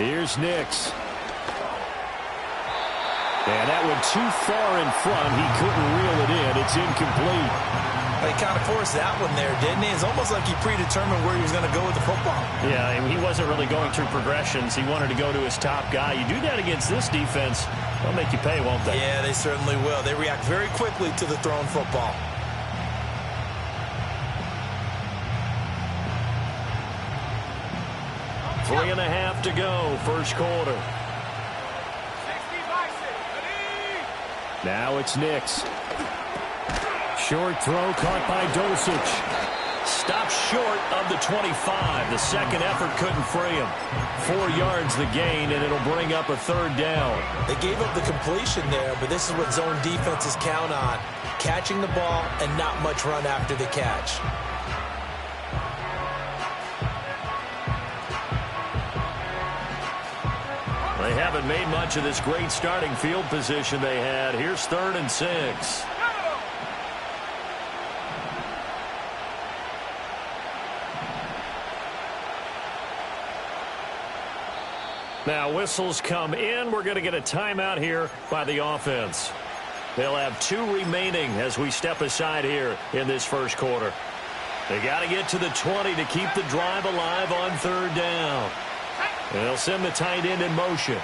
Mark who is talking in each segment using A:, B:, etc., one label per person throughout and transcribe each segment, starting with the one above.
A: Here's Nix. And that went too far in front. He couldn't reel it in. It's incomplete.
B: He kind of forced that one there, didn't he? It's almost like he predetermined where he was going to go with the football.
C: Yeah, and he wasn't really going through progressions. He wanted to go to his top guy. You do that against this defense, they'll make you pay, won't they?
B: Yeah, they certainly will. They react very quickly to the thrown football.
A: Three and a half to go, first quarter. Now it's Nix. Short throw caught by Dosich. Stopped short of the 25. The second effort couldn't free him. 4 yards the gain, and it'll bring up a third down.
B: They gave up the completion there, but this is what zone defenses count on. Catching the ball and not much run after the catch.
A: They haven't made much of this great starting field position they had. Here's 3rd and 6. Now whistles come in. We're going to get a timeout here by the offense. They'll have 2 remaining as we step aside here in this first quarter. They got to get to the 20 to keep the drive alive on 3rd down. They'll send the tight end in motion.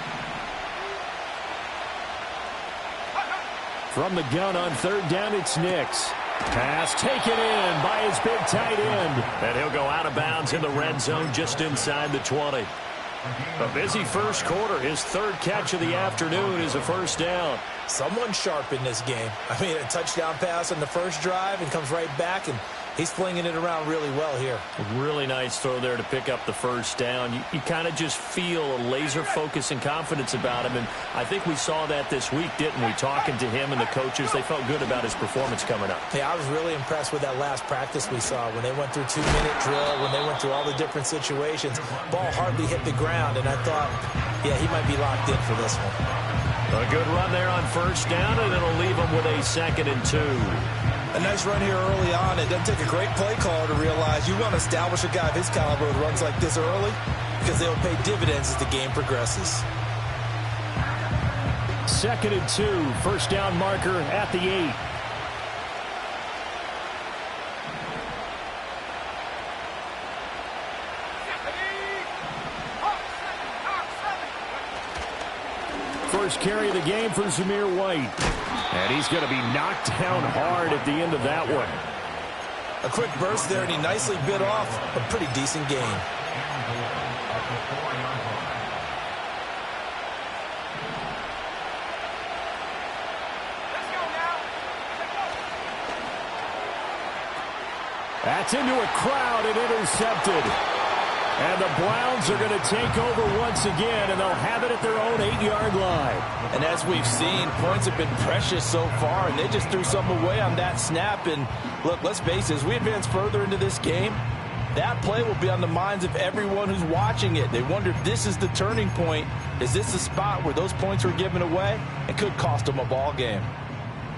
A: From the gun on 3rd down, it's Nix. Pass taken in by his big tight end. And he'll go out of bounds in the red zone just inside the 20. A busy first quarter. His 3rd catch of the afternoon is a first down.
B: Someone sharp in this game. I mean, a touchdown pass on the first drive and comes right back, and he's flinging it around really well here.
A: A really nice throw there to pick up the first down. You kind of just feel a laser focus and confidence about him, and I think we saw that this week, didn't we? Talking to him and the coaches, they felt good about his performance coming up.
B: Yeah, I was really impressed with that last practice we saw when they went through 2-minute drill, when they went through all the different situations. Ball hardly hit the ground, and I thought, yeah, he might be locked in for this one.
A: A good run there on first down, and it'll leave them with a 2nd and 2.
B: A nice run here early on. It doesn't take a great play caller to realize you want to establish a guy of his caliber who runs like this early because they'll pay dividends as the game progresses.
A: 2nd and 2. First down marker at the 8. First carry of the game for Zamir White. And he's going to be knocked down hard at the end of that one.
B: A quick burst there, and he nicely bit off a pretty decent gain. That's into a crowd and intercepted. And the Browns are going to take over once again, and they'll have it at their own 8-yard line. And as we've seen, points have been precious so far, and they just threw some away on that snap. And look, let's face it, as we advance further into this game, that play will be on the minds of everyone who's watching it. They wonder if this is the turning point. Is this the spot where those points were given away? It could cost them a ball game.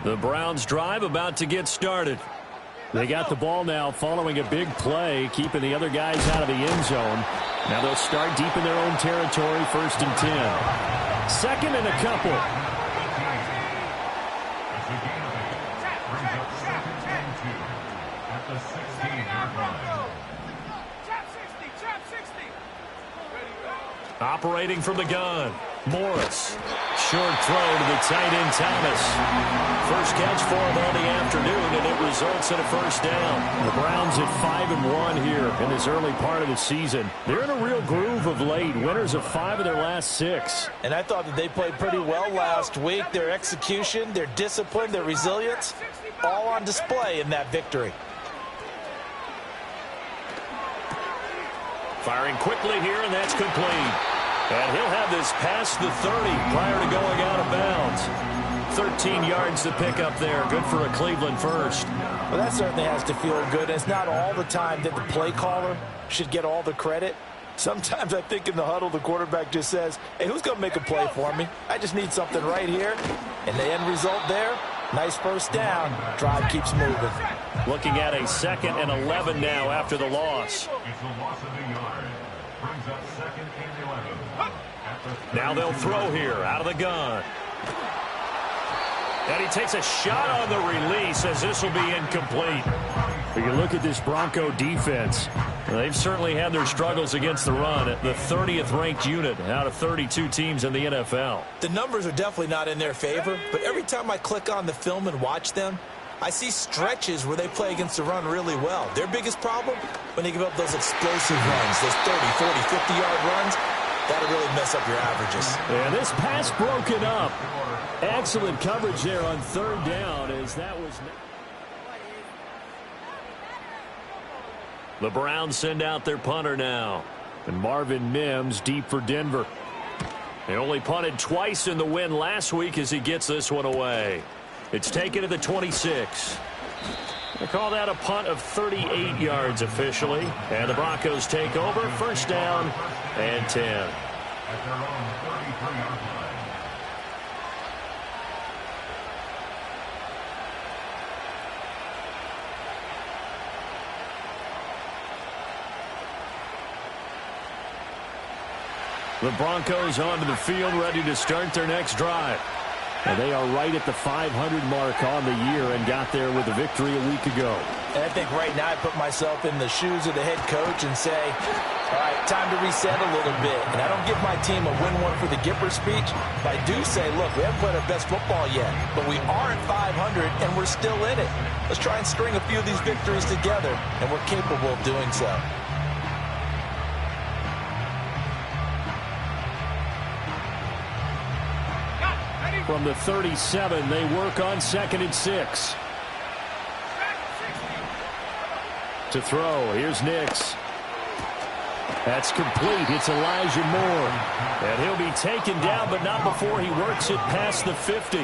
A: The Browns drive about to get started. They got the ball now following a big play, keeping the other guys out of the end zone. Now they'll start deep in their own territory, 1st and 10. 2nd and a couple. Operating from the gun, Morris. Short throw to the tight end, Thomas. First catch for him on the afternoon, and it results in a first down. The Browns at 5-1 here in this early part of the season. They're in a real groove of late. Winners of 5 of their last 6.
B: And I thought that they played pretty well last week. Their execution, their discipline, their resilience, all on display in that victory.
A: Firing quickly here, and that's complete. And he'll have this past the 30 prior to going out of bounds. 13 yards to pick up there. Good for a Cleveland first.
B: Well, that certainly has to feel good. It's not all the time that the play caller should get all the credit. Sometimes I think in the huddle, the quarterback just says, hey, who's going to make a play for me? I just need something right here. And the end result there, nice first down. Drive keeps moving.
A: Looking at a 2nd and 11 now after the loss.
D: It's a loss of a yard. Brings up 2nd and 11.
A: Now they'll throw here out of the gun. And he takes a shot on the release as this will be incomplete.
C: But you look at this Bronco defense.
A: They've certainly had their struggles against the run. The 30th ranked unit out of 32 teams in the NFL.
D: The numbers are definitely not in their favor, but every time I click on the film and watch them, I see stretches where they play against the run really well. Their biggest problem, when they give up those explosive runs, those 30, 40, 50-yard runs, that'll really mess up your averages.
C: And this pass broken up. Excellent coverage there on third down as that was...
A: The Browns send out their punter now.
C: And Marvin Mims deep for Denver.
A: They only punted twice in the win last week as he gets this one away. It's taken to the 26. They call that a punt of 38 yards officially. And the Broncos take over. First down and 10. The Broncos onto the field, ready to start their next drive.
C: And they are right at the 500 mark on the year and got there with a victory a week ago.
D: And I think right now I put myself in the shoes of the head coach and say, all right, time to reset a little bit. And I don't give my team a win one for the Gipper speech, but I do say, look, we haven't played our best football yet, but we are at 500 and we're still in it. Let's try and string a few of these victories together, and we're capable of doing so.
C: From the 37, they work on 2nd and 6. To throw, here's Nix. That's complete. It's Elijah Moore.
A: And he'll be taken down, but not before he works it past the 50.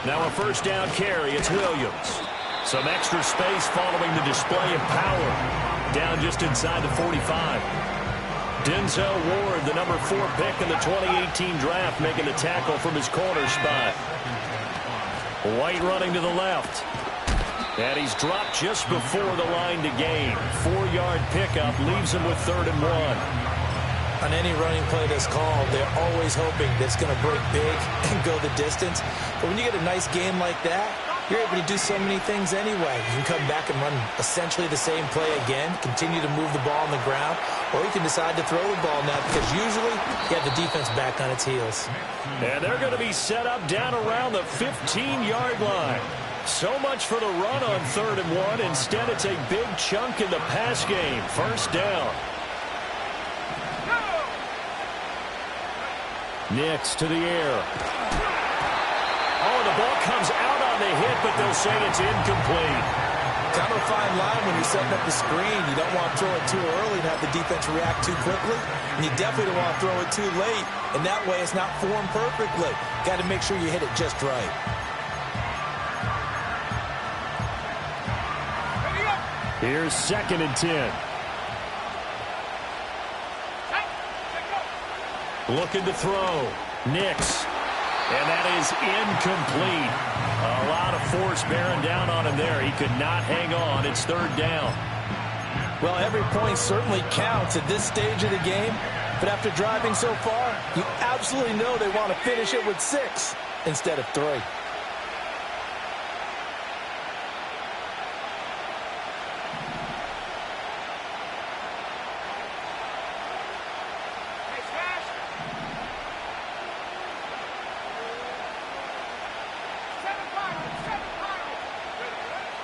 A: Now a first down carry. It's Williams. Some extra space following the display of power. Down just inside the 45. Denzel Ward, the number 4 pick in the 2018 draft, making the tackle from his corner spot. White running to the left. And he's dropped just before the line to gain. 4-yard pickup leaves him with 3rd and 1.
D: On any running play that's called, they're always hoping that it's going to break big and go the distance. But when you get a nice game like that, you're able to do so many things anyway. You can come back and run essentially the same play again, continue to move the ball on the ground, or you can decide to throw the ball now because usually you have the defense back on its heels.
A: And they're going to be set up down around the 15-yard line. So much for the run on 3rd and 1. Instead, it's a big chunk in the pass game. First down.
C: Nix to the air.
A: Oh, the ball comes out on the hit, but they'll say it's incomplete.
D: Kind of a fine line when you're setting up the screen. You don't want to throw it too early and have the defense react too quickly. And you definitely don't want to throw it too late. And that way it's not formed perfectly. Got to make sure you hit it just right.
C: Here's 2nd and 10.
A: Looking to throw. Nix. And that is incomplete. A lot of force bearing down on him there. He could not hang on. It's 3rd down.
D: Well, every point certainly counts at this stage of the game. But after driving so far, you absolutely know they want to finish it with 6 instead of 3.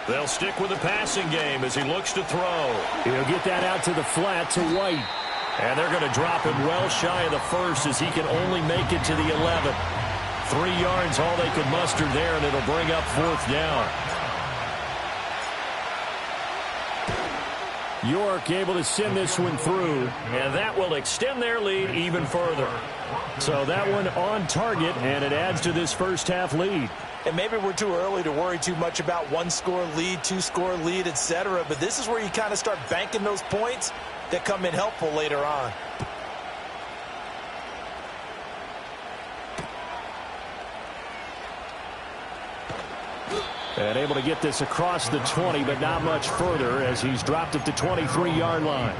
A: They'll stick with the passing game as he looks to throw.
C: He'll get that out to the flat to White.
A: And they're going to drop him well shy of the 1st as he can only make it to the 11th. 3 yards all they could muster there, and it'll bring up 4th down.
C: York able to send this one through.
A: And that will extend their lead even further.
C: So that one on target, and it adds to this first half lead.
D: And maybe we're too early to worry too much about 1-score lead, 2-score lead, etc. But this is where you kind of start banking those points that come in helpful later on.
C: And able to get this across the 20, but not much further as he's dropped it to 23-yard line.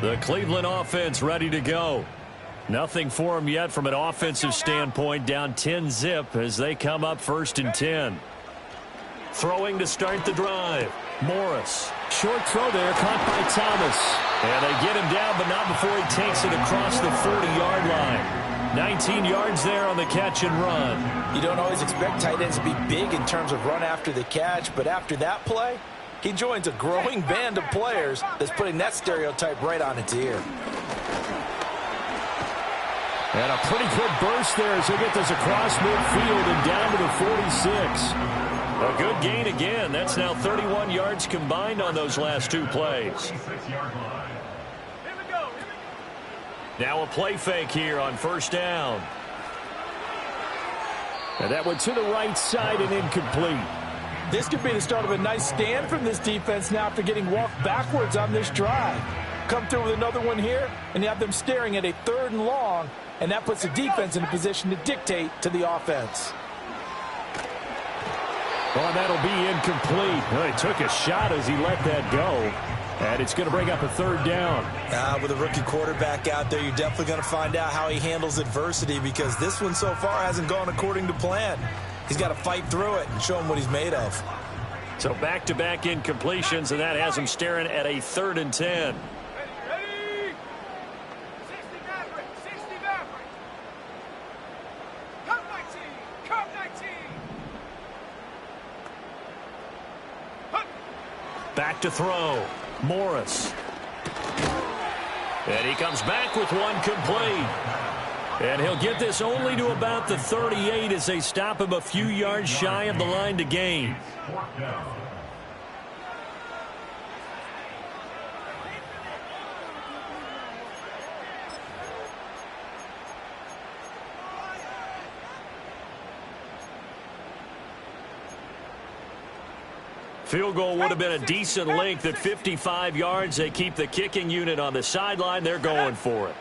A: The Cleveland offense ready to go. Nothing for them yet from an offensive standpoint. Down 10-zip as they come up 1st and 10. Throwing to start the drive. Morris.
B: Short throw there, caught by Thomas.
A: And they get him down, but not before he takes it across the 40-yard line. 19 yards there on the catch and run.
D: You don't always expect tight ends to be big in terms of run after the catch, but after that play, he joins a growing band of players that's putting that stereotype right on its ear.
B: And a pretty good burst there as they get this across midfield and down to the 46.
A: A good gain again. That's now 31 yards combined on those last 2 plays. Now a play fake here on 1st down.
B: And that went to the right side and incomplete.
D: This could be the start of a nice stand from this defense now after getting walked backwards on this drive. Come through with another one here, and you have them staring at a 3rd and long, and that puts the defense in a position to dictate to the offense.
B: Well, that'll be incomplete. Well, he took a shot as he let that go. And it's going to bring up a 3rd down.
D: With a rookie quarterback out there, you're definitely going to find out how he handles adversity because this one so far hasn't gone according to plan. He's got to fight through it and show him what he's made of.
A: So back-to-back incompletions, and that has him staring at a 3rd and 10. Back to throw. Morris. And he comes back with one complete. And he'll get this only to about the 38 as they stop him a few yards shy of the line to gain. Field goal would have been a decent length at 55 yards. They keep the kicking unit on the sideline. They're going for it.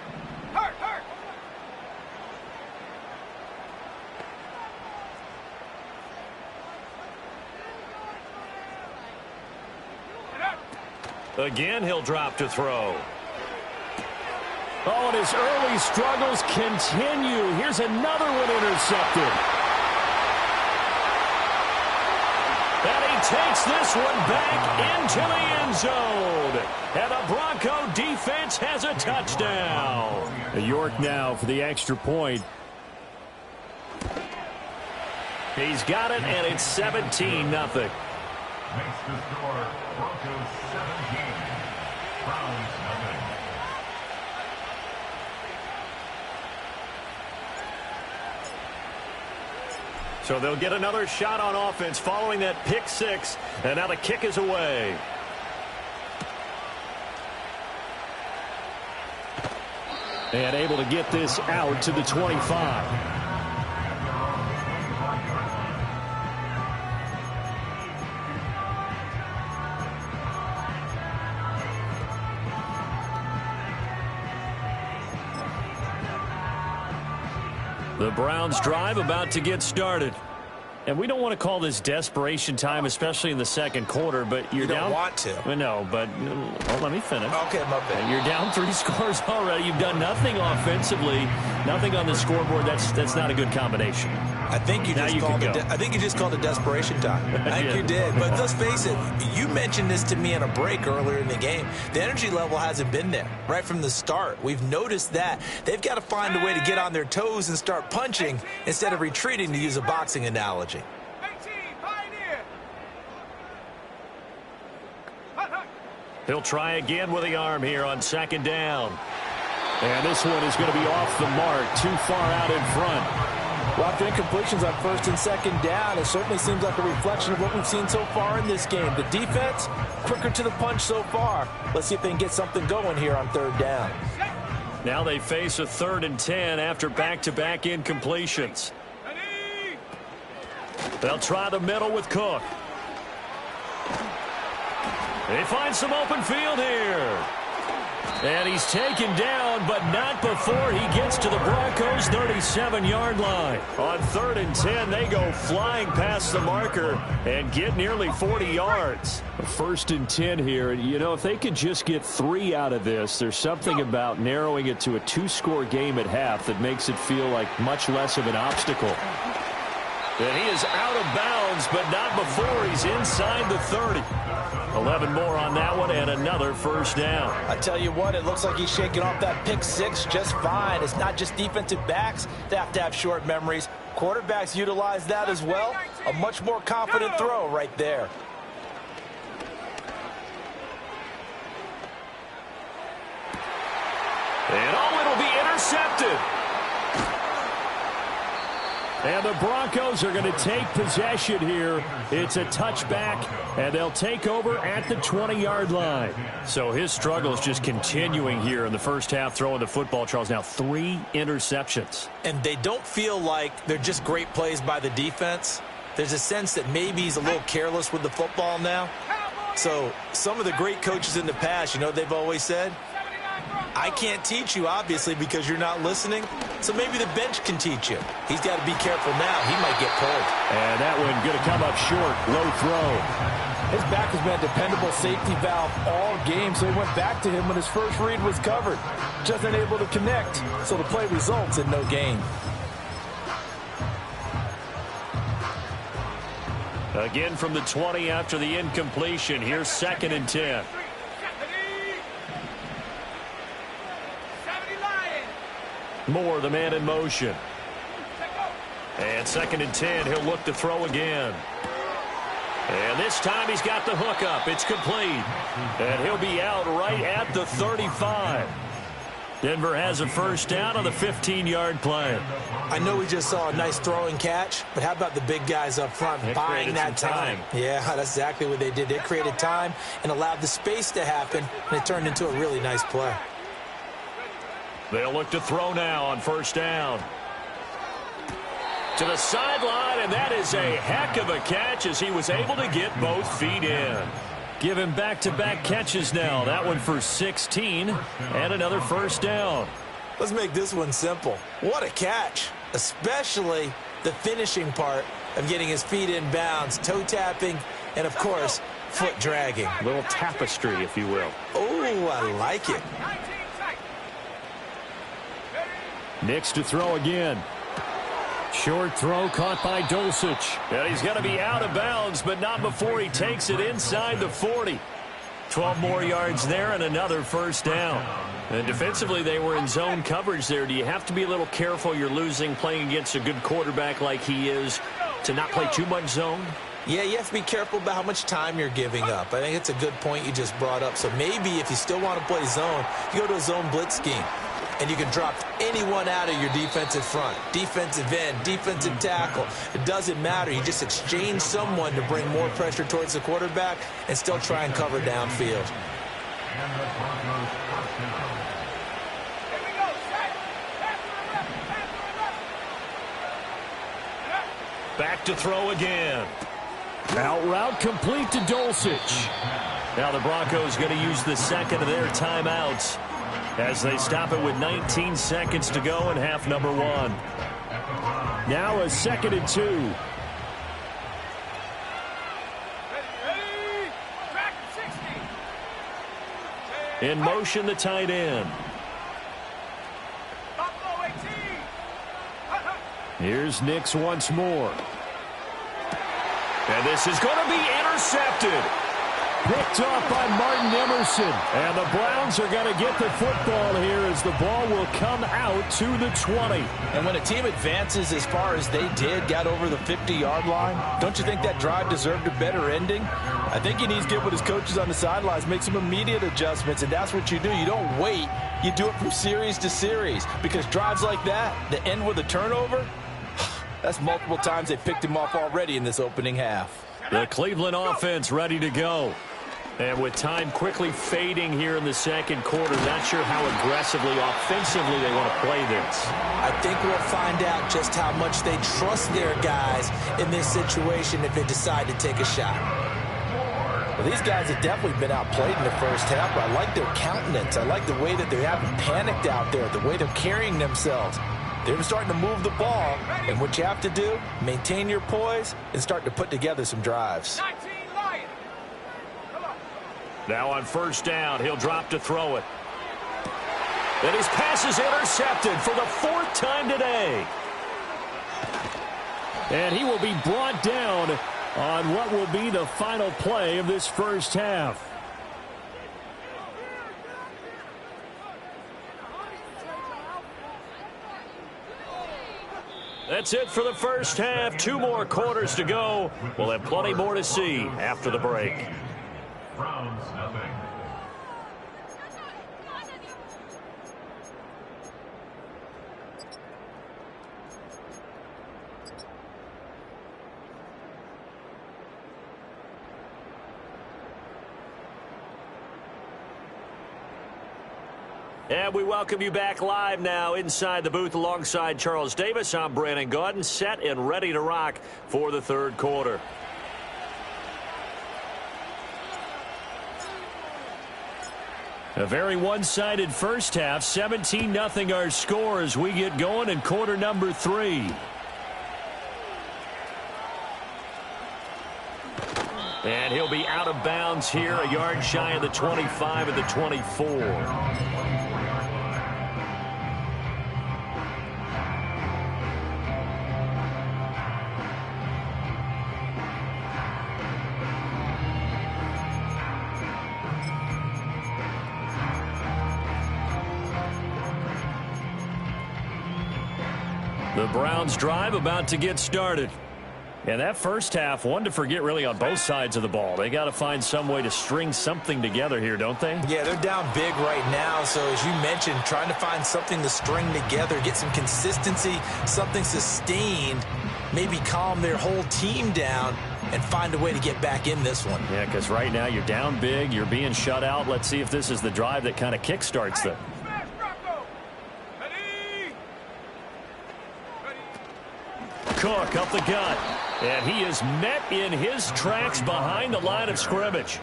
A: Again, he'll drop to throw.
B: Oh, and his early struggles continue. Here's another one intercepted.
A: And he takes this one back into the end zone. And the Bronco defense has a touchdown.
B: York now for the extra point.
A: He's got it, and it's 17-0.
E: Makes the score Broncos 17, Browns nothing.
A: So they'll get another shot on offense following that pick six, and now the kick is away.
B: And able to get this out to the 25.
A: The Browns drive about to get started. And we don't want to call this desperation time, especially in the second quarter, but you're down.
D: You don't want to.
A: No, but let me finish.
D: Okay, my bad.
A: You're down 3 scores already. You've done nothing offensively, nothing on the scoreboard. That's not a good combination.
D: I think you just called it desperation time. I think you did. But let's face it, you mentioned this to me in a break earlier in the game. The energy level hasn't been there right from the start. We've noticed that. They've got to find a way to get on their toes and start punching instead of retreating, to use a boxing analogy.
A: He'll try again with the arm here on second down.
B: And this one is going to be off the mark, too far out in front.
D: Well, after incompletions on first and second down, it certainly seems like a reflection of what we've seen so far in this game. The defense, quicker to the punch so far. Let's see if they can get something going here on third down.
A: Now they face a 3rd and 10 after back-to-back incompletions. They'll try the middle with Cook. They find some open field here. And he's taken down, but not before he gets to the Broncos' 37-yard line. On 3rd and 10, they go flying past the marker and get nearly 40 yards.
B: 1st and 10 here. You know, if they could just get 3 out of this, there's something about narrowing it to a 2-score game at half that makes it feel like much less of an obstacle.
A: And he is out of bounds, but not before he's inside the 30. 11 more on that one and another first down.
D: I tell you what, it looks like he's shaking off that pick six just fine. It's not just defensive backs that have to have short memories. Quarterbacks utilize that as well. A much more confident throw right there.
A: And it'll be intercepted.
B: And the Broncos are going to take possession here. It's a touchback, and they'll take over at the 20-yard line.
A: So his struggle is just continuing here in the first half, throwing the football. Charles, now 3 interceptions.
D: And they don't feel like they're just great plays by the defense. There's a sense that maybe he's a little careless with the football now. So some of the great coaches in the past, you know, they've always said, I can't teach you, obviously, because you're not listening. So maybe the bench can teach you. He's got to be careful now. He might get pulled.
B: And that one going to come up short. Low throw.
F: His back has been a dependable safety valve all game, so he went back to him when his first read was covered. Just unable to connect, so the play results in no gain.
A: Again from the 20 after the incompletion. Here's 2nd and 10. Moore, the man in motion. And 2nd and 10, he'll look to throw again. And this time he's got the hook up. It's complete. And he'll be out right at the 35. Denver has a first down on the 15-yard play.
D: I know we just saw a nice throwing catch, but how about the big guys up front buying that time? Yeah, that's exactly what they did. They created time and allowed the space to happen, and it turned into a really nice play.
A: They'll look to throw now on first down. To the sideline, and that is a heck of a catch as he was able to get both feet in. Give him back-to-back catches now. That one for 16 and another first down.
D: Let's make this one simple. What a catch, especially the finishing part of getting his feet in bounds, toe tapping, and, of course, foot dragging.
A: A little tapestry, if you will.
D: Oh, I like it.
B: Nix to throw again. Short throw caught by Dulcich.
A: And he's going to be out of bounds, but not before he takes it inside the 40. 12 more yards there and another first down. And defensively, they were in zone coverage there. Do you have to be a little careful? You're losing playing against a good quarterback like he is to not play too much zone?
D: Yeah, you have to be careful about how much time you're giving up. I think it's a good point you just brought up. So maybe if you still want to play zone, you go to a zone blitz scheme. And you can drop anyone out of your defensive front, defensive end, defensive tackle. It doesn't matter. You just exchange someone to bring more pressure towards the quarterback and still try and cover downfield.
A: Back to throw again.
B: Out route complete to Dulcich.
A: Now the Broncos going to use the second of their timeouts as they stop it with 19 seconds to go in half number 1.
B: Now a 2nd and 2.
A: In motion, the tight end.
B: Here's Nix once more.
A: And this is going to be intercepted.
B: Picked off by Martin Emerson. And the Browns are going to get the football here as the ball will come out to the 20.
F: And when a team advances as far as they did, got over the 50-yard line, don't you think that drive deserved a better ending? I think he needs to get with his coaches on the sidelines, make some immediate adjustments, and that's what you do. You don't wait. You do it from series to series because drives like that end with a turnover, that's multiple times they picked him off already in this opening half.
A: The Cleveland offense ready to go. And with time quickly fading here in the second quarter, not sure how aggressively, offensively they want to play this.
D: I think we'll find out just how much they trust their guys in this situation if they decide to take a shot. Well, these guys have definitely been outplayed in the first half, but I like their countenance. I like the way that they haven't panicked out there, the way they're carrying themselves. They're starting to move the ball, and what you have to do, maintain your poise and start to put together some drives.
A: Now on first down, he'll drop to throw it. And his pass is intercepted for the 4th time today.
B: And he will be brought down on what will be the final play of this first half.
A: That's it for the first half. 2 more quarters to go. We'll have plenty more to see after the break.
E: Browns nothing.
A: And we welcome you back live now inside the booth alongside Charles Davis. I'm Brandon Gaudin, set and ready to rock for the 3rd quarter.
B: A very one-sided first half. 17-0 our score as we get going in quarter number 3.
A: And he'll be out of bounds here, a yard shy of the 25 at the 24.
B: The Browns drive about to get started. And that first half, one to forget really on both sides of the ball. They got to find some way to string something together here, don't they?
D: Yeah, they're down big right now. So as you mentioned, trying to find something to string together, get some consistency, something sustained, maybe calm their whole team down and find a way to get back in this one.
B: Yeah, because right now you're down big, you're being shut out. Let's see if this is the drive that kind of kickstarts them.
A: Cook up the gut. And he is met in his tracks behind the line of scrimmage.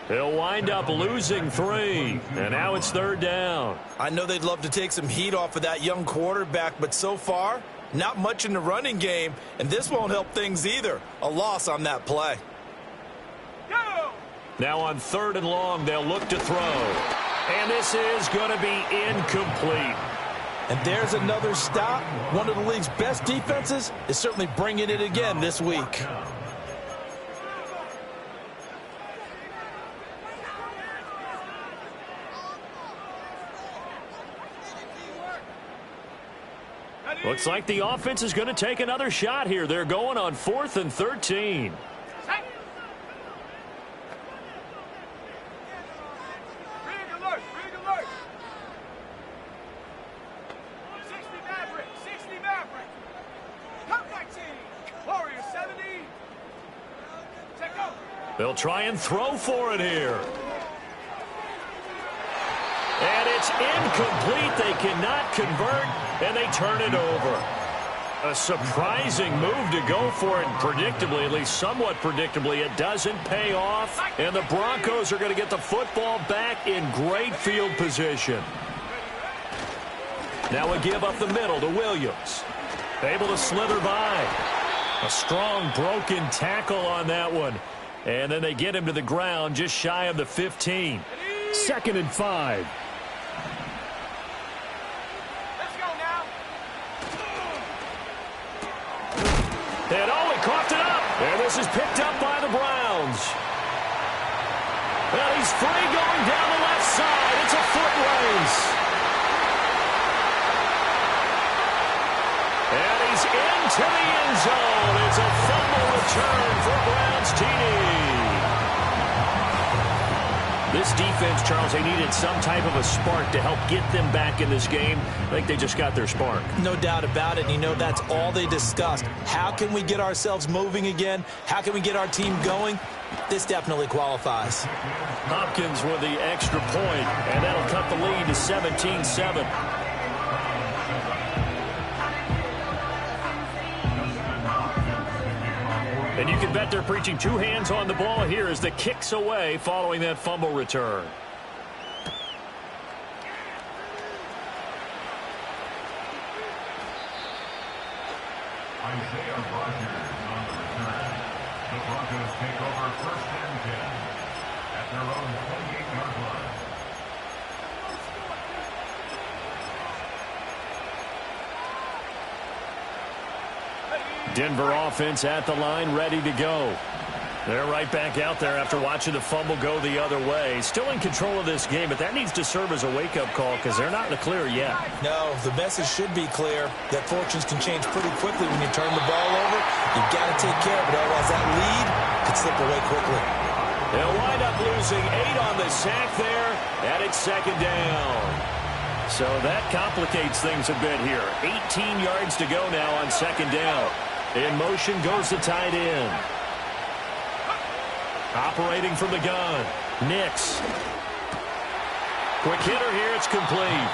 A: He'll wind up losing 3. And now it's 3rd down.
D: I know they'd love to take some heat off of that young quarterback, but so far, not much in the running game, and this won't help things either. A loss on that play.
A: Now on 3rd and long, they'll look to throw. And this is going to be incomplete.
D: And there's another stop. One of the league's best defenses is certainly bringing it again this week.
A: Looks like the offense is going to take another shot here. They're going on 4th and 13. They'll try and throw for it here. And it's incomplete. They cannot convert, and they turn it over. A surprising move to go for it, and predictably, at least somewhat predictably, it doesn't pay off. And the Broncos are going to get the football back in great field position. Now a give up the middle to Williams. Able to slither by. A strong broken tackle on that one. And then they get him to the ground just shy of the 15.
B: 2nd and 5.
A: Let's go now. And oh, he coughed it up. And this is picked up by the Browns. Well, he's free going down the left side. It's a foot race. And he's into the end zone. It's a fumble return for Browns TD. This defense, Charles, they needed some type of a spark to help get them back in this game. I think they just got their spark.
D: No doubt about it. And you know, that's all they discussed. How can we get ourselves moving again? How can we get our team going? This definitely qualifies.
A: Hopkins with the extra point, and that'll cut the lead to 17-7. And you can bet they're preaching two hands on the ball here as the kick's away following that fumble return.
E: Isaiah Rodgers on the return. The Broncos take over 1st and 10 at their own 28-yard line.
A: Denver offense at the line, ready to go. They're right back out there after watching the fumble go the other way. Still in control of this game, but that needs to serve as a wake-up call because they're not in the clear yet.
D: No, the message should be clear that fortunes can change pretty quickly when you turn the ball over. You've got to take care of it, otherwise that lead could slip away quickly.
A: They'll wind up losing 8 on the sack there, and it's 2nd down. So that complicates things a bit here. 18 yards to go now on 2nd down. In motion goes the tight end. Operating from the gun, Nix. Quick hitter here, it's complete.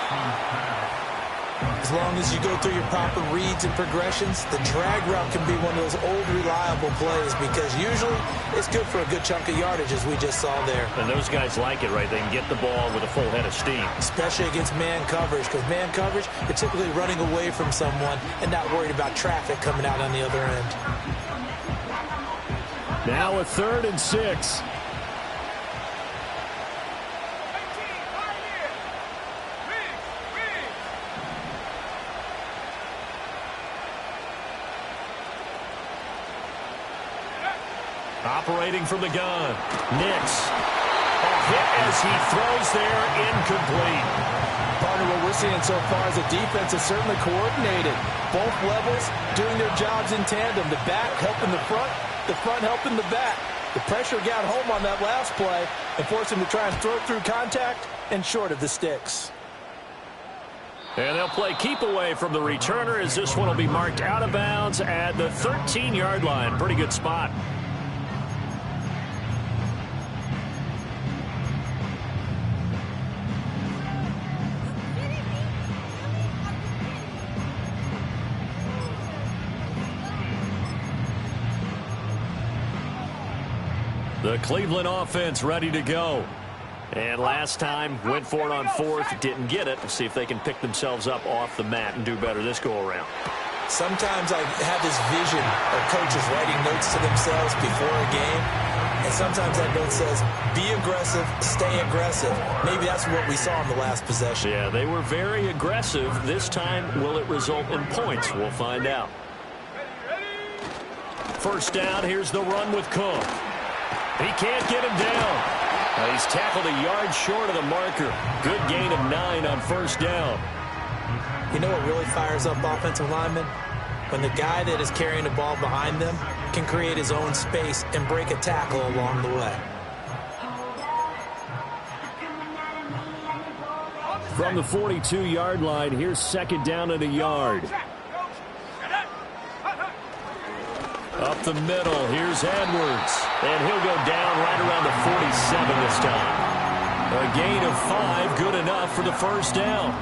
D: As long as you go through your proper reads and progressions, the drag route can be one of those old reliable plays because usually it's good for a good chunk of yardage as we just saw there.
A: And those guys like it, right? They can get the ball with a full head of steam.
D: Especially against man coverage because man coverage, you're typically running away from someone and not worried about traffic coming out on the other end.
B: Now a 3rd and 6.
A: Operating from the gun, Nix. A hit as he throws there, incomplete.
D: Partner, what we're seeing so far is the defense is certainly coordinated. Both levels doing their jobs in tandem. The back helping the front helping the back. The pressure got home on that last play and forced him to try and throw through contact and short of the sticks.
A: And they'll play keep away from the returner as this one will be marked out of bounds at the 13-yard line. Pretty good spot. The Cleveland offense ready to go. And last time, went for it on 4th, didn't get it. We'll see if they can pick themselves up off the mat and do better this go-around.
D: Sometimes I have this vision of coaches writing notes to themselves before a game. And sometimes that note says, be aggressive, stay aggressive. Maybe that's what we saw in the last possession.
A: Yeah, they were very aggressive. This time, will it result in points? We'll find out. 1st down, here's the run with Cook. He can't get him down. He's tackled a yard short of the marker. Good gain of 9 on 1st down.
D: You know what really fires up offensive linemen? When the guy that is carrying the ball behind them can create his own space and break a tackle along the way.
B: From the 42-yard line, here's 2nd down and a yard.
A: Up the middle, here's Edwards. And he'll go down right around the 47 this time. A gain of 5, good enough for the 1st down.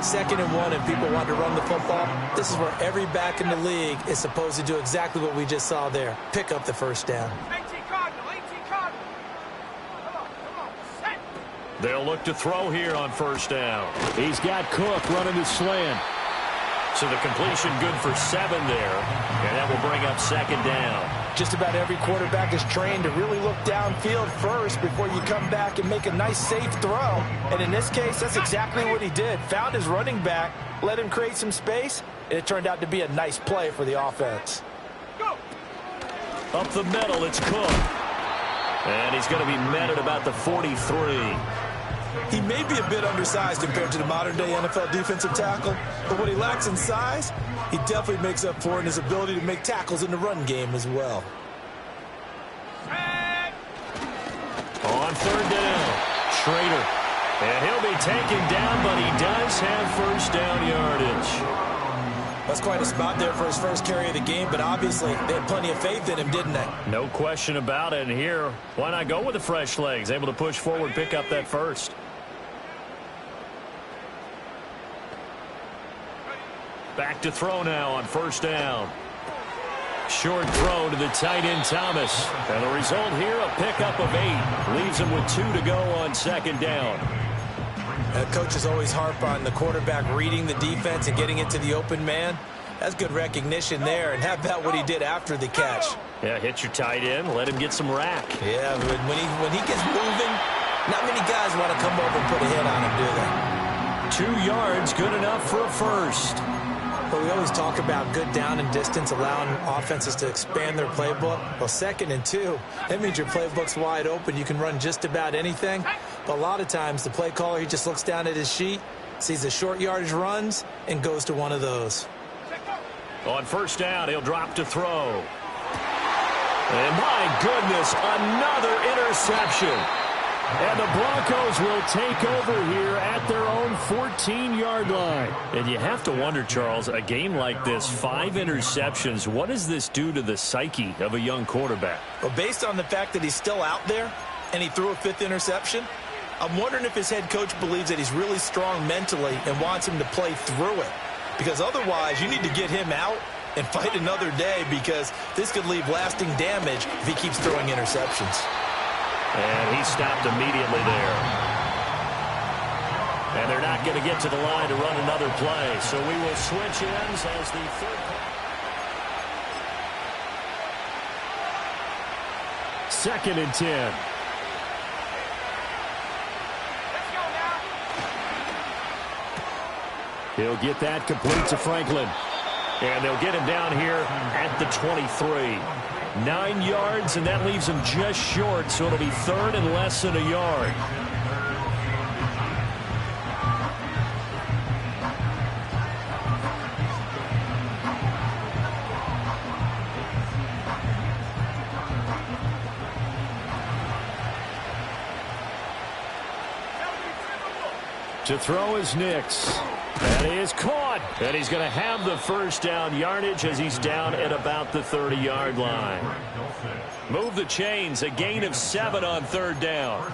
D: 2nd and 1, and people want to run the football. This is where every back in the league is supposed to do exactly what we just saw there. Pick up the 1st down.
A: They'll look to throw here on 1st down.
B: He's got Cook running the slant.
A: So the completion good for 7 there. And that will bring up 2nd down.
D: Just about every quarterback is trained to really look downfield first before you come back and make a nice, safe throw. And in this case, that's exactly what he did. Found his running back, let him create some space, and it turned out to be a nice play for the offense.
A: Up the middle, it's Cook. And he's going to be met at about the 43.
D: He may be a bit undersized compared to the modern-day NFL defensive tackle, but what he lacks in size, he definitely makes up for in his ability to make tackles in the run game as well.
A: On 3rd down, Schrader. And he'll be taken down, but he does have 1st down yardage.
D: That's quite a spot there for his first carry of the game, but obviously they had plenty of faith in him, didn't they?
A: No question about it. And here, why not go with the fresh legs? Able to push forward, pick up that 1st. Back to throw now on 1st down. Short throw to the tight end, Thomas. And the result here, a pickup of 8. Leaves him with 2 to go on second down.
D: Coaches always harp on the quarterback reading the defense and getting it to the open man. That's good recognition there. And how about what he did after the catch?
A: Yeah, hit your tight end, let him get some rack.
D: Yeah, but when he gets moving, not many guys want to come over and put a hit on him, do they?
A: 2 yards, good enough for a first.
D: But we always talk about good down and distance, allowing offenses to expand their playbook. Well, 2nd and 2, that means your playbook's wide open. You can run just about anything. But a lot of times, the play caller, he just looks down at his sheet, sees the short yardage runs, and goes to one of those.
A: On first down, he'll drop to throw. And my goodness, another interception. And the Broncos will take over here at their own 14-yard line. And you have to wonder, Charles, a game like this, 5 interceptions, what does this do to the psyche of a young quarterback?
D: Well, based on the fact that he's still out there and he threw a 5th interception, I'm wondering if his head coach believes that he's really strong mentally and wants him to play through it. Because otherwise, you need to get him out and fight another day, because this could leave lasting damage if he keeps throwing interceptions.
A: And he stopped immediately there. And they're not going to get to the line to run another play. So we will switch ends as the third. 2nd and 10. He'll get that complete to Franklin. And they'll get him down here at the 23. 9 yards, and that leaves him just short, so it'll be 3rd and less than a yard. To throw is Nix. And he is caught. And he's going to have the first down yardage as he's down at about the 30-yard line. Move the chains. A gain of 7 on 3rd down.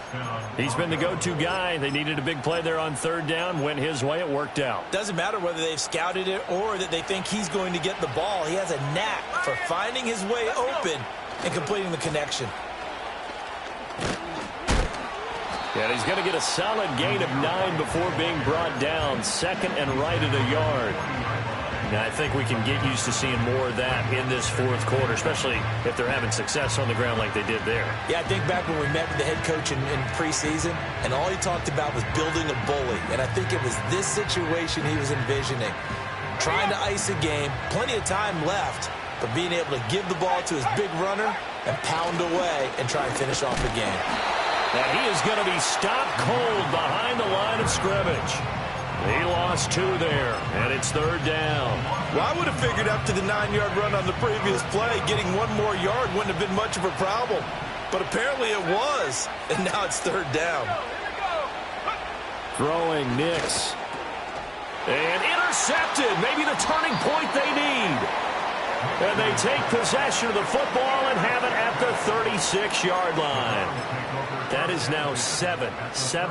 A: He's been the go-to guy. They needed a big play there on 3rd down. Went his way. It worked out.
D: Doesn't matter whether they've scouted it or that they think he's going to get the ball. He has a knack for finding his way open and completing the connection.
A: And he's going to get a solid gain of 9 before being brought down. 2nd and right at a yard. Now, I think we can get used to seeing more of that in this 4th quarter, especially if they're having success on the ground like they did there.
D: Yeah, I think back when we met with the head coach in preseason, and all he talked about was building a bully. And I think it was this situation he was envisioning. Trying to ice a game, plenty of time left, but being able to give the ball to his big runner and pound away and try and finish off the game.
A: And he is going to be stopped cold behind the line of scrimmage. He lost 2 there, and it's 3rd down.
D: Well, I would have figured after the 9-yard run on the previous play, getting 1 more yard wouldn't have been much of a problem. But apparently it was, and now it's 3rd down.
A: Throwing Nix. And intercepted. Maybe the turning point they need. And they take possession of the football and have it at the 36-yard line. That is now 7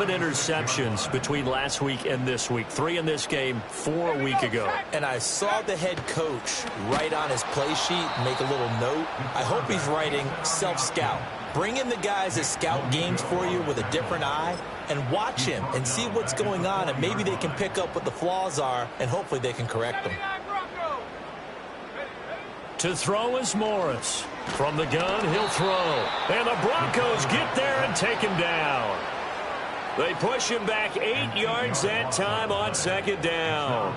A: interceptions between last week and this week. 3 in this game, 4 a week ago.
D: And I saw the head coach write on his play sheet, make a little note. I hope he's writing self-scout. Bring in the guys that scout games for you with a different eye and watch him and see what's going on, and maybe they can pick up what the flaws are, and hopefully they can correct them.
A: To throw is Morris. From the gun, he'll throw. And the Broncos get there and take him down. They push him back 8 yards that time on 2nd down.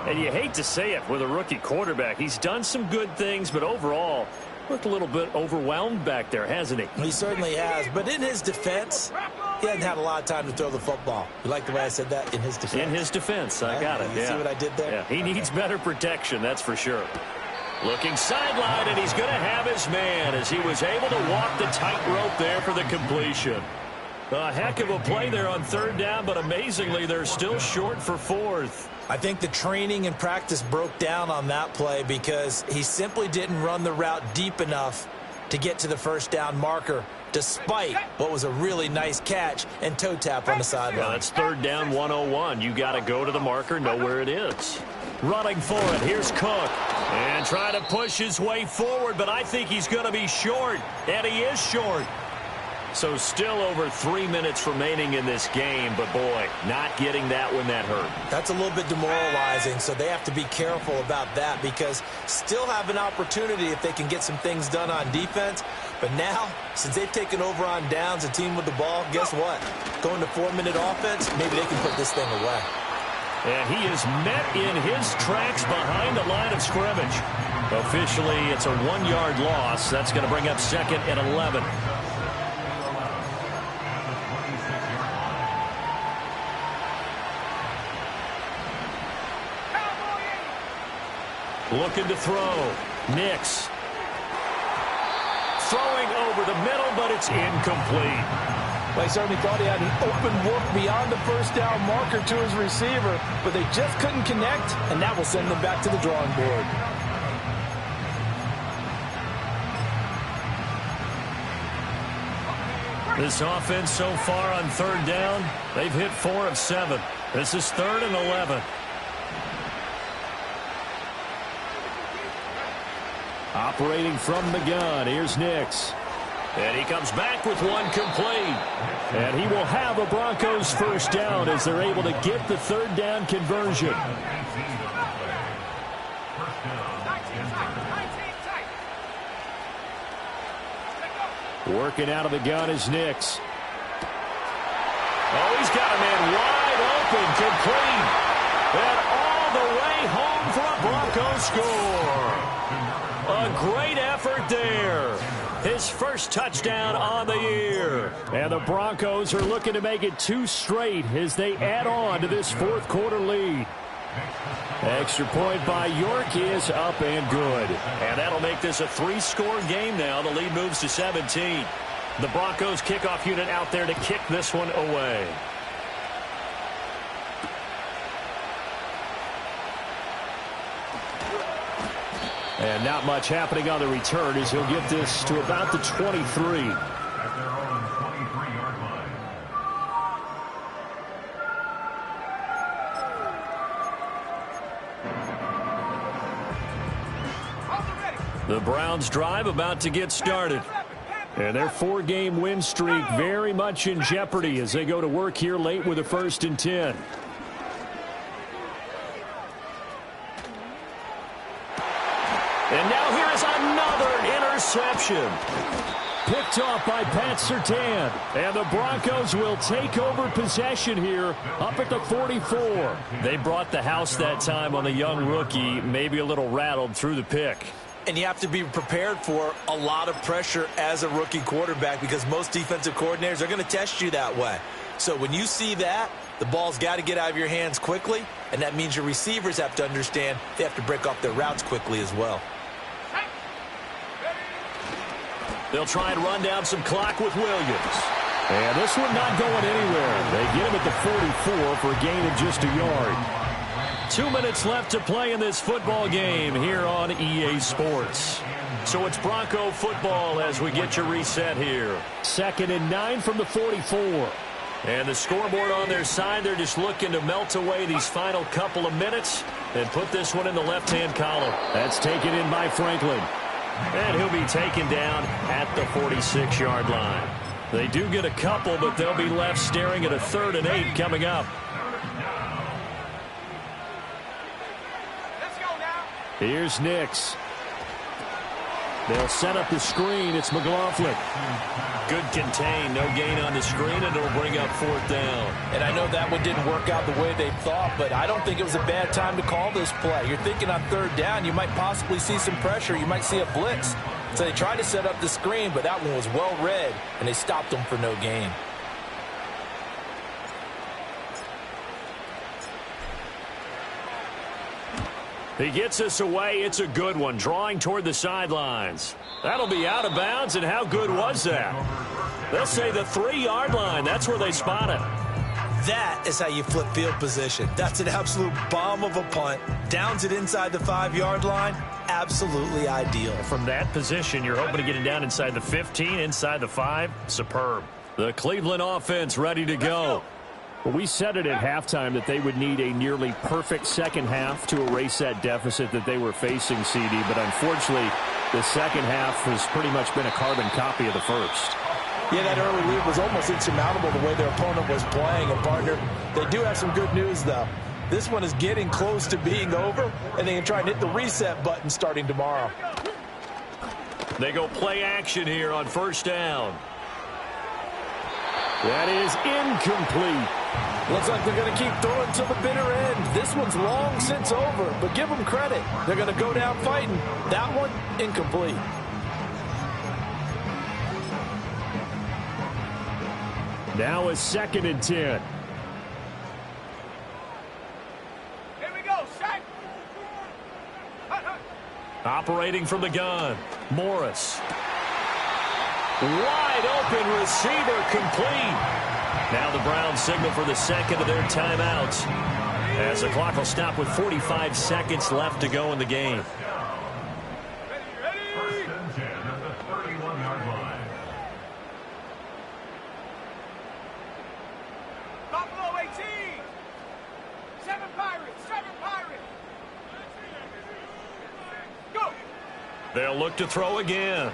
A: And you hate to say it with a rookie quarterback. He's done some good things, but overall, looked a little bit overwhelmed back there, hasn't he?
D: He certainly has. But in his defense, he hasn't had a lot of time to throw the football. You like the way I said that? In his defense?
A: In his defense. I got it.
D: You see what I did there?
A: Yeah, he needs better protection, that's for sure. Looking sideline, and he's going to have his man as he was able to walk the tightrope there for the completion. A heck of a play there on 3rd down, but amazingly, they're still short for 4th.
D: I think the training and practice broke down on that play because he simply didn't run the route deep enough to get to the 1st down marker. despite what was a really nice catch and toe tap on the sideline.
A: Yeah, that's third down 101. You got to go to the marker, know where it is. Running for it, here's Cook. And trying to push his way forward, but I think he's going to be short. And he is short. So still over 3 minutes remaining in this game, but boy, not getting that when that hurt.
D: That's a little bit demoralizing, so they have to be careful about that because still have an opportunity if they can get some things done on defense. But now, since they've taken over on downs, a team with the ball, guess what? Going to 4-minute offense, maybe they can put this thing away.
A: And he is met in his tracks behind the line of scrimmage. Officially, it's a 1-yard loss. That's going to bring up second and 11. Looking to throw. Nix. Throwing over the middle, but it's incomplete.
F: Well, he certainly thought he had an open look beyond the first down marker to his receiver, but they just couldn't connect, and that will send them back to the drawing board.
A: This offense so far on third down, they've hit 4 of 7. This is third and 11.
B: Operating from the gun, here's Nix.
A: And he comes back with one complete.
B: And he will have a Broncos first down as they're able to get the third down conversion. Working out of the gun is Nix.
A: Oh, he's got a man wide open, complete. And all the way home for a Broncos score. A great effort there. His first touchdown on the year.
B: And the Broncos are looking to make it 2 straight as they add on to this fourth quarter lead. Extra point by York is up and good.
A: And that'll make this a 3-score game now. The lead moves to 17. The Broncos kickoff unit out there to kick this one away.
B: And not much happening on the return as he'll get this to about the 23.
E: At their own 23-yard line.
A: The Browns drive about to get started.
B: And their 4-game win streak very much in jeopardy as they go to work here late with a 1st and 10.
A: And now here is another interception.
B: Picked off by Pat Surtain. And the Broncos will take over possession here up at the 44.
A: They brought the house that time on the young rookie, maybe a little rattled through the pick.
D: And you have to be prepared for a lot of pressure as a rookie quarterback because most defensive coordinators are going to test you that way. So when you see that, the ball's got to get out of your hands quickly, and that means your receivers have to understand they have to break off their routes quickly as well.
A: They'll try and run down some clock with Williams.
B: And this one not going anywhere. They get him at the 44 for a gain of just a yard.
A: 2 minutes left to play in this football game here on EA Sports. So it's Bronco football as we get you reset here.
B: 2nd and 9 from the 44.
A: And the scoreboard on their side, they're just looking to melt away these final couple of minutes and put this one in the left-hand column.
B: That's taken in by Franklin.
A: And he'll be taken down at the 46-yard line. They do get a couple, but they'll be left staring at a 3rd and 8 coming up.
B: Here's Nix. They'll set up the screen. It's McLaughlin.
A: Good contain. No gain on the screen, and it'll bring up 4th down.
D: And I know that one didn't work out the way they thought, but I don't think it was a bad time to call this play. You're thinking on 3rd down, you might possibly see some pressure. You might see a blitz. So they tried to set up the screen, but that one was well read, and they stopped them for no gain.
A: He gets us away. It's a good one. Drawing toward the sidelines. That'll be out of bounds, and how good was that? They'll say the 3-yard line. That's where they spot it.
D: That is how you flip field position. That's an absolute bomb of a punt. Downs it inside the 5-yard line. absolutely ideal.
A: From that position, you're hoping to get it down inside the 15, inside the 5. Superb. The Cleveland offense ready to go.
B: Well, we said it at halftime that they would need a nearly perfect second half to erase that deficit that they were facing, CD. But unfortunately, the second half has pretty much been a carbon copy of the first.
D: Yeah, that early lead was almost insurmountable the way their opponent was playing. And, partner, they do have some good news, though. This one is getting close to being over, and they can try and hit the reset button starting tomorrow.
A: They go play action here on first down.
B: That is incomplete.
D: Looks like they're going to keep throwing to the bitter end. This one's long since over, but give them credit. They're going to go down fighting. That one, incomplete.
B: Now a 2nd and 10.
G: Here we go, set.
A: Operating from the gun, Morris. Wide open receiver, complete. Now the Browns signal for the second of their timeouts, as the clock will stop with 45 seconds left to go in the game.
E: First and 10 at the 31-yard line.
G: Buffalo 18. 7 Pirates, 7 Pirates. Go.
A: They'll look to throw again.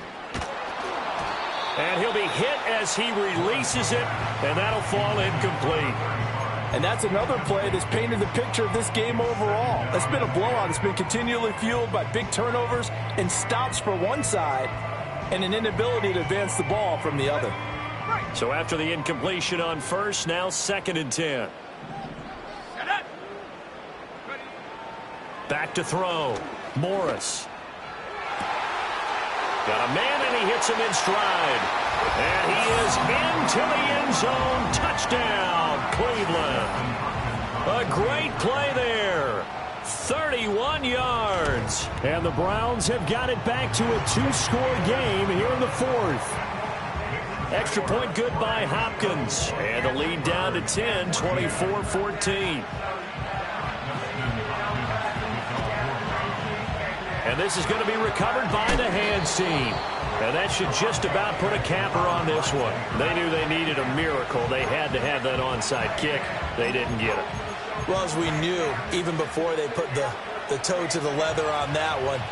A: And he'll be hit as he releases it, and that'll fall incomplete.
D: And that's another play that's painted the picture of this game overall. It's been a blowout. It's been continually fueled by big turnovers and stops for one side and an inability to advance the ball from the other.
A: So after the incompletion on first, now 2nd and 10. Back to throw. Morris. Got a man, and he hits him in stride. And he is into the end zone. Touchdown, Cleveland. A great play there. 31 yards.
B: And the Browns have got it back to a 2-score game here in the 4th.
A: Extra point good by Hopkins. And the lead down to 10, 24-14. And this is going to be recovered by the hands team. And that should just about put a capper on this one. They knew they needed a miracle. They had to have that onside kick. They didn't get it.
D: Well, as we knew, even before they put the toe to the leather on that one,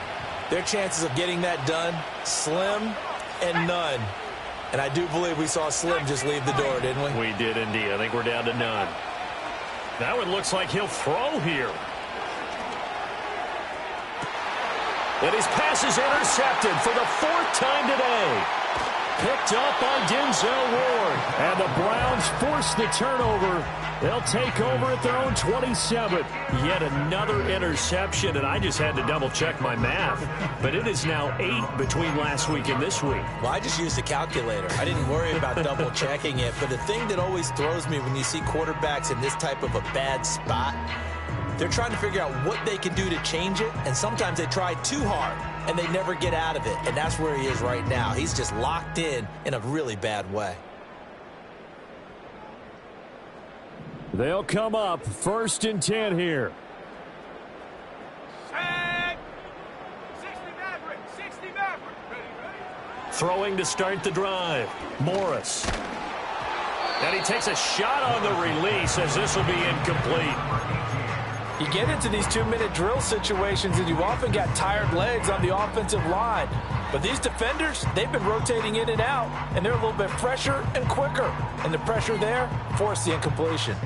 D: their chances of getting that done, slim and none. And I do believe we saw Slim just leave the door, didn't we?
A: We did indeed. I think we're down to none. That one looks like he'll throw here. And his pass is intercepted for the 4th time today. Picked up by Denzel Ward.
B: And the Browns force the turnover. They'll take over at their own 27.
A: Yet another interception, and I just had to double-check my math. But it is now 8 between last week and this week.
D: Well, I just used a calculator. I didn't worry about double-checking it. But the thing that always throws me when you see quarterbacks in this type of a bad spot, they're trying to figure out what they can do to change it, and sometimes they try too hard, and they never get out of it. And that's where he is right now. He's just locked in a really bad way.
B: They'll come up 1st and 10 here.
G: Set. 60 Maverick, 60 Maverick. Ready.
A: Throwing to start the drive. Morris. And he takes a shot on the release as this will be incomplete.
D: You get into these 2-minute drill situations, and you've often got tired legs on the offensive line. But these defenders, they've been rotating in and out, and they're a little bit fresher and quicker. And the pressure there forced the incompletion.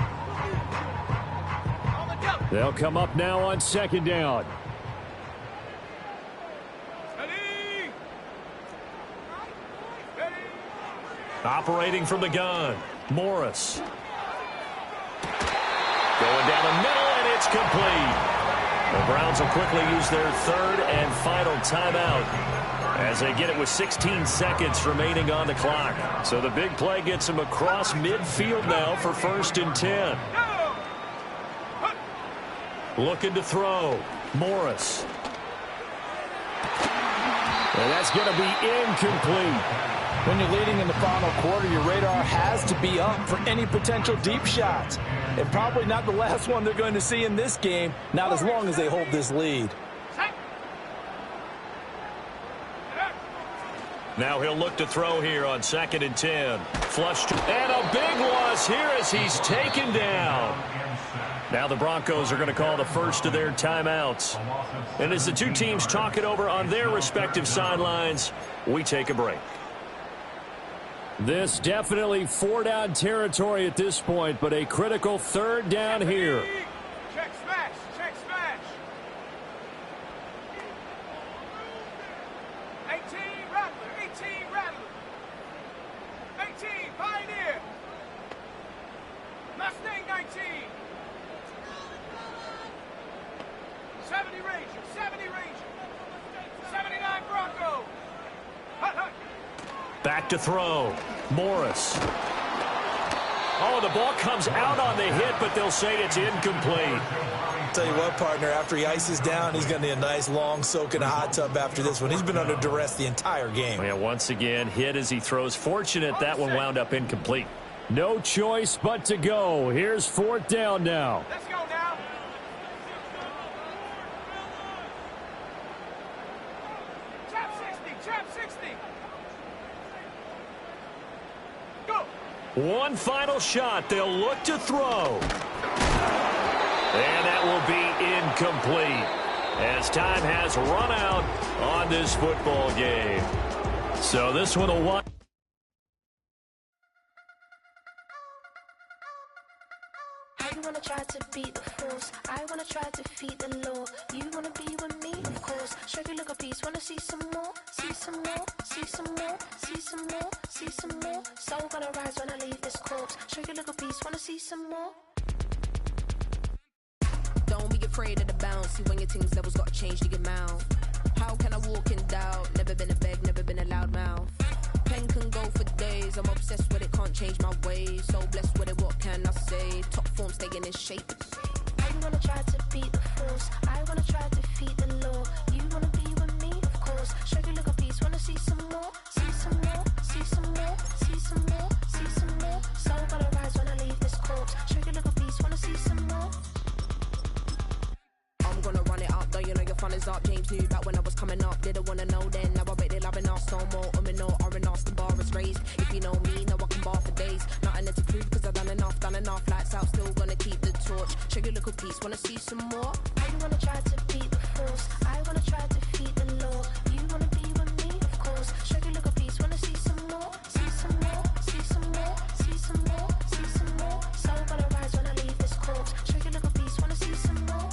B: They'll come up now on 2nd down.
G: Ready. Ready.
A: Operating from the gun. Morris. Going down the middle, and it's complete. The Browns will quickly use their 3rd and final timeout as they get it with 16 seconds remaining on the clock. So the big play gets them across midfield now for 1st and 10. Looking to throw. Morris.
B: And that's going to be incomplete.
D: When you're leading in the final quarter, your radar has to be up for any potential deep shots. And probably not the last one they're going to see in this game, not as long as they hold this lead.
A: Now he'll look to throw here on 2nd and 10. Flushed. And a big loss here as he's taken down. Now the Broncos are going to call the first of their timeouts. And as the two teams talk it over on their respective sidelines, we take a break.
B: This definitely 4-down territory at this point, but a critical 3rd down here.
G: Check smash. Check smash. 18 Rattler. 18 Rattler. 18 Pioneer. Mustang 19. 70 Ranger. 70 Ranger. 79 Bronco. Hut, hut.
A: Back to throw. Morris. Oh, the ball comes out on the hit, but they'll say it's incomplete.
D: Tell you what, partner, after he ices down, he's going to need a nice long soak in a hot tub after this one. He's been under duress the entire game.
A: Yeah, once again, hit as he throws. Fortunate that one wound up incomplete.
B: No choice but to go. Here's 4th down now.
G: Let's go now. Chop 60. Chop 60. Go.
A: One final shot. They'll look to throw. And that will be incomplete as time has run out on this football game. So this one will want.
H: I wanna try to beat the force. I wanna try to defeat the law. You wanna be with me, of course. Show you look a piece. Wanna see some more? See some more? See some more? See some more? See some more? Soul gonna rise when I leave this corpse. Show you look a piece. Wanna see some more?
I: Don't be afraid of the bounce. See when your things levels gotta change to your mouth. How can I walk in doubt? Never been a beg, never been a loud mouth. Pen can go for days. I'm obsessed with it, can't change my ways. So blessed with it, what can I say? Top form staying in shape.
H: I wanna try to beat the force. I wanna try to defeat the law. You wanna be with me, of course. Show you look a piece. Wanna see some more? See some more? See some more? See some more? See some more? Soul gonna rise when I leave this corpse. Show you look a piece. Wanna see some more?
I: I'm gonna run it up, though you know your fun is up. James knew back when I was coming up, didn't wanna know then. Now I bet they're loving us no more. No R&R's, the bar is raised. If you know me, now I can bar for days. Nothing to prove cause I've done enough. Lights out, still gonna keep the torch. Show you little piece, wanna see some more?
H: I wanna try to beat the force. I wanna try to defeat the law. You wanna be with me, of course. Show you look a piece, wanna see some more? See some more? See some more? See some more? See some more? Soul gonna rise when I leave this corpse. Show you look a piece, wanna see some more?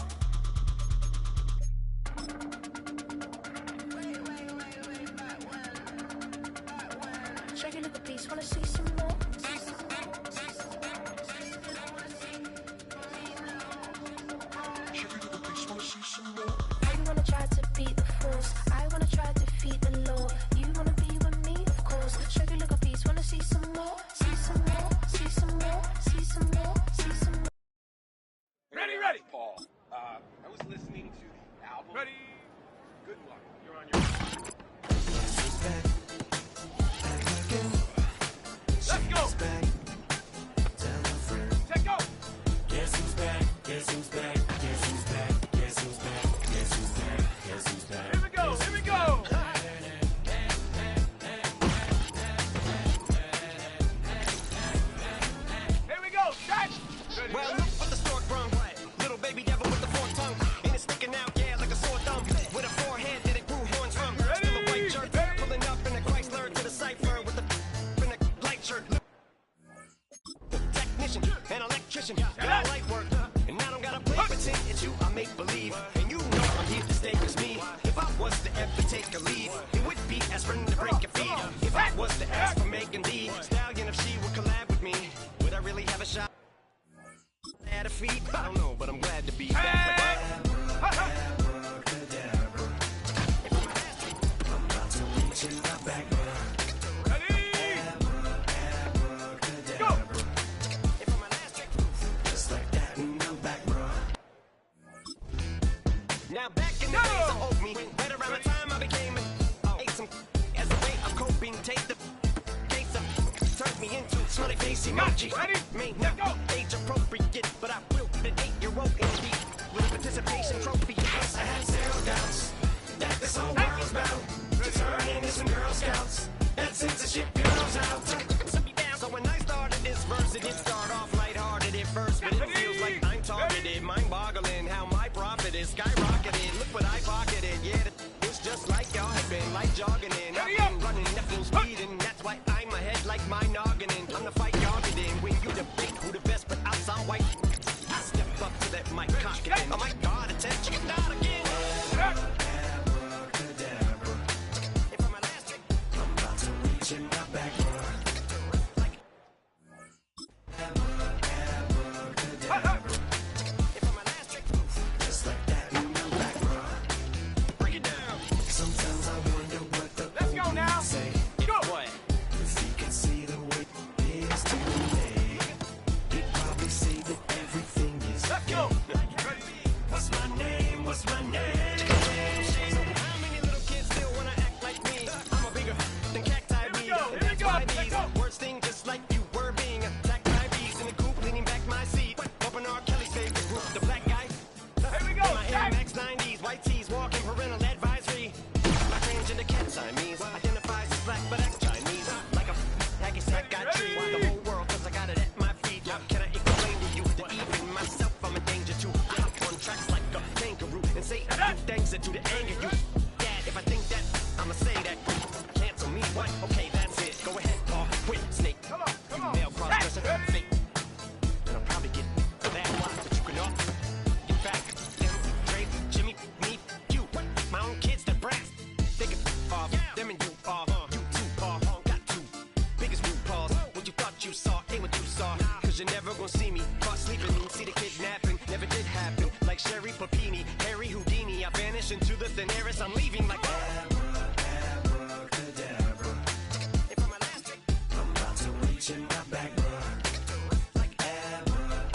H: Show you look a piece, wanna see some more? I wanna try to beat the force. I wanna try to defeat the law. You wanna be with me, of course. Show you look a piece, wanna see some more? See some more? See some more? See some more? See some more?
G: Ready, ready.
J: Paul, I was listening to the album.
G: Ready.
J: Good luck. You're on your
G: Let's go. Take go.
K: Guess who's back? Guess who's back? Guess who's back? Guess who's back? Guess who's back? Guess who's back?
G: Here we go. Here we go. Here we go. Set. Ready,
J: Well,
G: ready.
J: look what the stork brung. Little baby devil with the forked tongue. And it's sticking out, yeah, like a sore thumb. With a forehead that it grew horns from.
G: Ready?
J: Still a white shirt.
G: Ready?
J: Pulling up in a Chrysler to the cipher with the light shirt. Technician, an electrician, got light work. And I don't gotta play pretend it's you, I make believe. And you know I'm here to stay with me. If I was to ever take a lead, it would be aspirin to break your feet. If I was to ask for Megan D Stallion, if she would collab with me, would I really have a shot at her feet? I don't know, but I'm glad to be back.
G: Ready. Go.
J: Now back in the days of old me, right around the time I became ate some as a way of coping. Take the case of turned me into smelly face emoji.
G: Ready?
J: May not be age appropriate, but I will put an 8-year-old in the with a participation trophy. Yes, I had zero doubts that this whole world's about to turn into some Girl Scouts. first, but it feels like I'm targeted. Mind-boggling how my profit is skyrocketed. Look what I pocketed. Yeah, it's just like y'all have been, like jogging in. I've been running at full speed, and that's why I'm ahead like my noggin. I'm the fight y'all get in. When you debate who the best, but I saw white. I step up to that mic cock again. Oh my God, attention, not again.
K: I'm about to reach in my back row. Just like that in my back row.
J: Break it down.
K: Sometimes I wonder what the
G: Let's go now.
K: say.
J: Go. What?
K: If he could see the way it is today, he'd probably say that everything is.
G: Let's go.
K: What's my name? What's my name?
J: So how many little kids still wanna act like me? I'm a bigger than cacti weed. And that's why these words sting just like you were being attacked by bees in the coop, leaning back my seat. Open R. Kelly's favorite group, the black guy.
G: Here we go.
J: My Air Max 90s, white tees, walking parental advisory. My transgender cat Siamese identifies as black but acts Chinese. Like a hacky sack got trees. The whole world, cause I got it at my feet. How can I explain to you that even myself I'm a danger to? I hop on tracks like a kangaroo and say a few things that do to anger you. Dad, if I think that, I'ma say that. Cancel me, what? Okay, that's it. Go ahead, Paul, quit, snake.
G: Come on, come on.
J: Male cross-dresser, fake. And I'll probably get that one, but you can off. In fact, them, Dre, Jimmy, me, you. My own kids, that brass. They can off, them and you off. You too, Paul, got two. Biggest blue paws. What you thought you saw ain't what you saw. Cause you're never gonna see me caught sleeping. See the kidnapping, never did happen. Like Sherry Papini, Harry Houdini. I vanish into the thin air as I'm leaving like
K: Abracadabra.
J: if I'm elastic.
K: I'm about to reach in